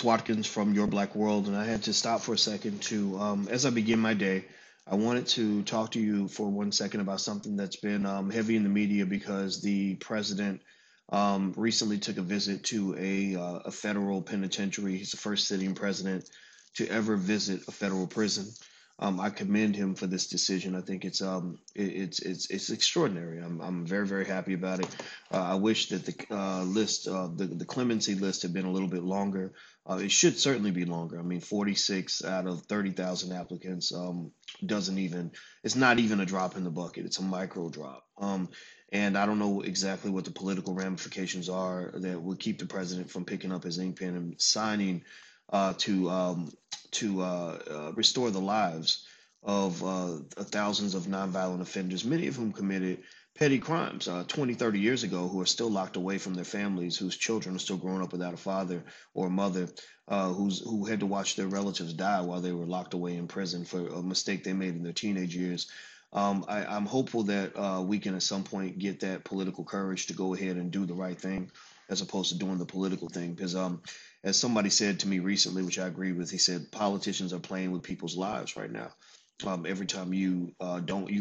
Watkins from Your Black World, and I had to stop for a second to, as I begin my day, I wanted to talk to you for 1 second about something that's been heavy in the media because the president recently took a visit to a federal penitentiary. He's the first sitting president to ever visit a federal prison. I commend him for this decision. I think it's extraordinary. I'm very very happy about it. I wish that the clemency list had been a little bit longer. It should certainly be longer. I mean, 46 out of 30,000 applicants doesn't even, it's not even a drop in the bucket. It's a micro drop. And I don't know exactly what the political ramifications are that would keep the president from picking up his ink pen and signing uh, to um, to restore the lives of thousands of nonviolent offenders, many of whom committed petty crimes 20, 30 years ago, who are still locked away from their families, whose children are still growing up without a father or a mother, who had to watch their relatives die while they were locked away in prison for a mistake they made in their teenage years. I'm hopeful that we can at some point get that political courage to go ahead and do the right thing as opposed to doing the political thing. Because as somebody said to me recently, which I agree with, he said politicians are playing with people's lives right now. Every time you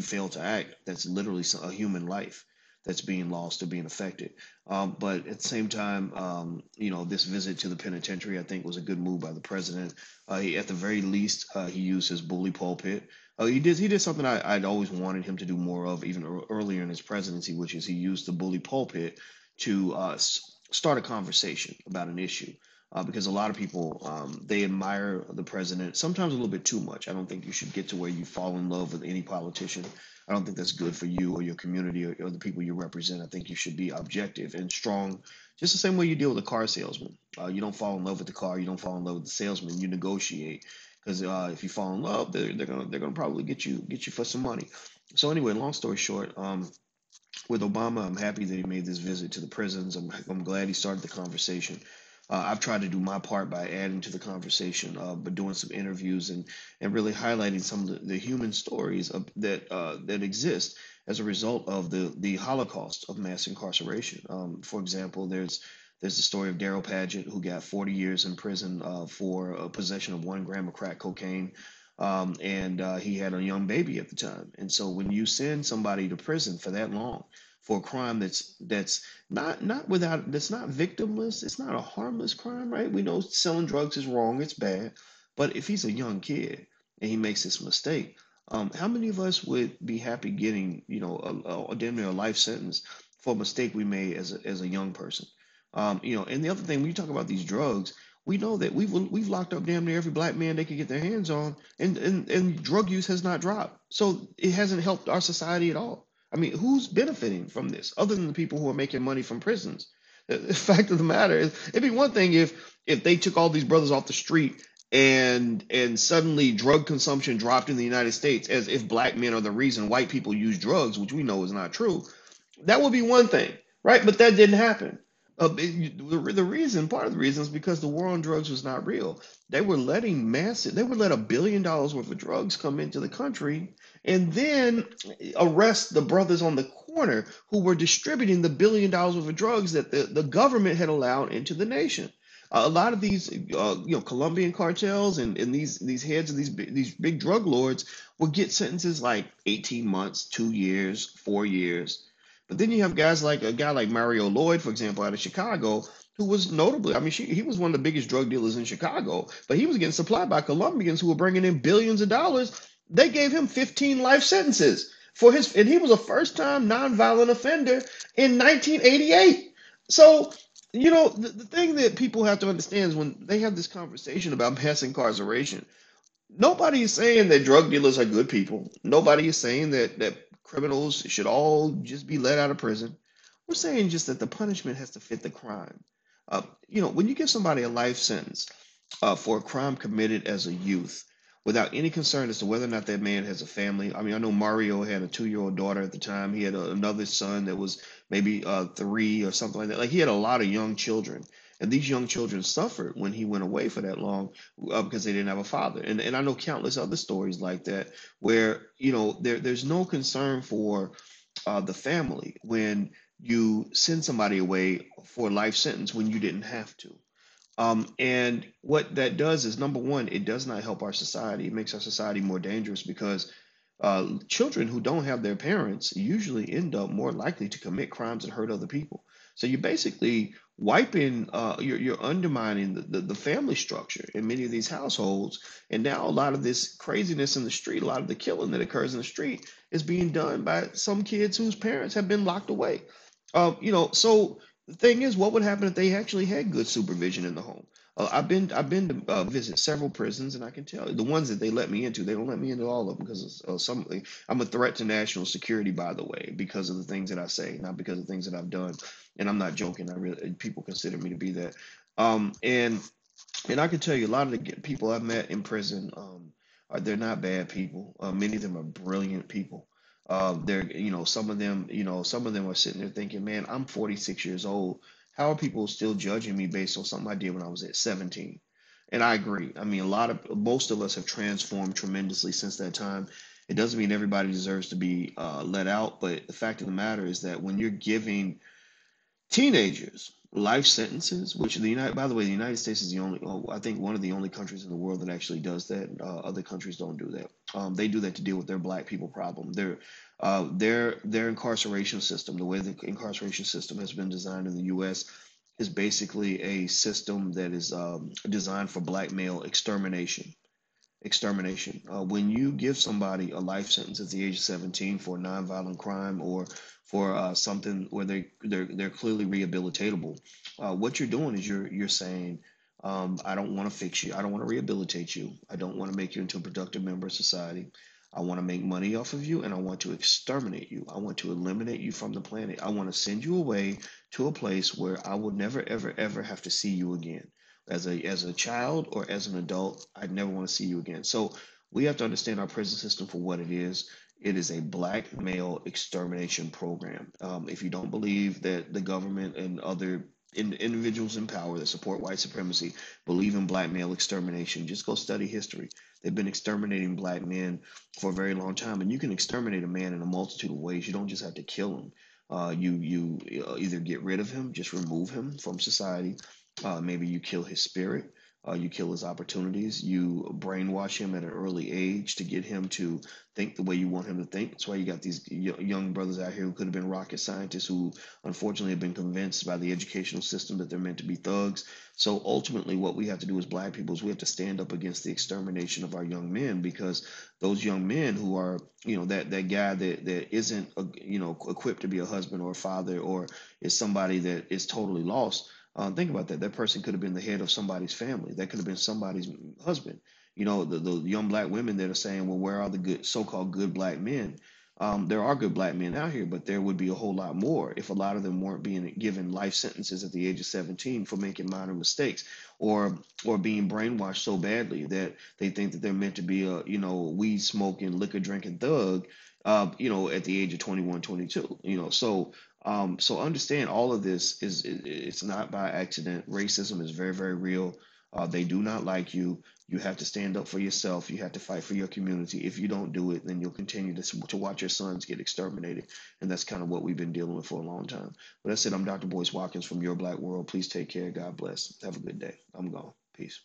fail to act, that's literally a human life that's being lost or being affected. But at the same time, this visit to the penitentiary, I think, was a good move by the president. At the very least, he used his bully pulpit. He did something I'd always wanted him to do more of, even earlier in his presidency, which is he used the bully pulpit to start a conversation about an issue. Because a lot of people they admire the president sometimes a little bit too much. I don't think you should get to where you fall in love with any politician. I don't think that's good for you or your community or the people you represent. I think you should be objective and strong, just the same way you deal with a car salesman. You don't fall in love with the car. You don't fall in love with the salesman. You negotiate because if you fall in love, they're gonna probably get you for some money. So anyway, long story short, with Obama, I'm happy that he made this visit to the prisons. I'm glad he started the conversation. I've tried to do my part by adding to the conversation, but doing some interviews and really highlighting some of the human stories that exist as a result of the Holocaust of mass incarceration. For example, there's the story of Daryl Paget, who got 40 years in prison for possession of 1 gram of crack cocaine, and he had a young baby at the time. And so when you send somebody to prison for that long for a crime that's that's not victimless, it's not a harmless crime, right? We know selling drugs is wrong, it's bad, but if he's a young kid and he makes this mistake, how many of us would be happy getting, a damn near a life sentence for a mistake we made as a young person? And the other thing, when you talk about these drugs, we know that we've locked up damn near every black man they could get their hands on, and drug use has not dropped. So it hasn't helped our society at all. I mean, who's benefiting from this other than the people who are making money from prisons? The fact of the matter is, it'd be one thing if they took all these brothers off the street and suddenly drug consumption dropped in the United States, as if black men are the reason white people use drugs, which we know is not true. That would be one thing, right? But that didn't happen. Part of the reason is because the war on drugs was not real. They would let $1 billion worth of drugs come into the country and then arrest the brothers on the corner who were distributing the $1 billion worth of drugs that the government had allowed into the nation. A lot of these, Colombian cartels and these heads of these big drug lords will get sentences like 18 months, 2 years, 4 years. But then you have guys like a guy like Mario Lloyd, for example, out of Chicago, who was notably, I mean, he was one of the biggest drug dealers in Chicago, but he was getting supplied by Colombians who were bringing in billions of dollars. They gave him 15 life sentences and he was a first time nonviolent offender in 1988. So, the thing that people have to understand is when they have this conversation about mass incarceration, nobody is saying that drug dealers are good people. Nobody is saying that criminals should all just be let out of prison. We're saying just that the punishment has to fit the crime. When you give somebody a life sentence for a crime committed as a youth, without any concern as to whether or not that man has a family. I mean, I know Mario had a 2-year-old daughter at the time. He had another son that was maybe 3 or something like that. Like he had a lot of young children. And these young children suffered when he went away for that long because they didn't have a father. And I know countless other stories like that where, there's no concern for the family when you send somebody away for a life sentence when you didn't have to. And what that does is, number one, it does not help our society. It makes our society more dangerous because children who don't have their parents usually end up more likely to commit crimes and hurt other people. So you're basically wiping, you're undermining the family structure in many of these households. And now a lot of this craziness in the street, a lot of the killing that occurs in the street is being done by some kids whose parents have been locked away. So the thing is, what would happen if they actually had good supervision in the home? I've been to visit several prisons, and I can tell you the ones that they let me into. They don't let me into all of them because some. I'm a threat to national security, by the way, because of the things that I say, not because of things that I've done. And I'm not joking. I really people consider me to be that. And I can tell you a lot of the people I've met in prison, they're not bad people. Many of them are brilliant people. Some of them are sitting there thinking, man, I'm 46 years old. How are people still judging me based on something I did when I was at 17? And I agree. I mean, most of us have transformed tremendously since that time. It doesn't mean everybody deserves to be let out, but the fact of the matter is that when you're giving teenagers life sentences, which by the way, the United States is the only, I think one of the only countries in the world that actually does that. Other countries don't do that. They do that to deal with their black people problem. Their incarceration system, the way the incarceration system has been designed in the U.S., is basically a system that is designed for black male extermination. When you give somebody a life sentence at the age of 17 for a nonviolent crime or for something where they're clearly rehabilitatable, what you're doing is you're saying, I don't want to fix you. I don't want to rehabilitate you. I don't want to make you into a productive member of society. I want to make money off of you and I want to exterminate you. I want to eliminate you from the planet. I want to send you away to a place where I will never, ever, ever have to see you again as a child or as an adult. I'd never want to see you again. So we have to understand our prison system for what it is. It is a black male extermination program. If you don't believe that the government and other individuals in power that support white supremacy believe in black male extermination, just go study history. They've been exterminating black men for a very long time, and you can exterminate a man in a multitude of ways. You don't just have to kill him. You either get rid of him, just remove him from society. Maybe you kill his spirit. You kill his opportunities. You brainwash him at an early age to get him to think the way you want him to think. That's why you got these young brothers out here who could have been rocket scientists who unfortunately have been convinced by the educational system that they're meant to be thugs. So ultimately, what we have to do as black people is we have to stand up against the extermination of our young men, because those young men who are, that guy that isn't, equipped to be a husband or a father, or is somebody that is totally lost. Think about that. That person could have been the head of somebody's family. That could have been somebody's husband. The young black women that are saying, well, where are the good, so-called good black men? There are good black men out here, but there would be a whole lot more if a lot of them weren't being given life sentences at the age of 17 for making minor mistakes, or being brainwashed so badly that they think that they're meant to be a, weed smoking, liquor drinking thug, at the age of 21, 22. So understand all of this it's not by accident. Racism is very, very real. They do not like you. You have to stand up for yourself. You have to fight for your community. If you don't do it, then you'll continue to watch your sons get exterminated. And that's kind of what we've been dealing with for a long time. But that's it. I'm Dr. Boyce Watkins from Your Black World. Please take care. God bless. Have a good day. I'm gone. Peace.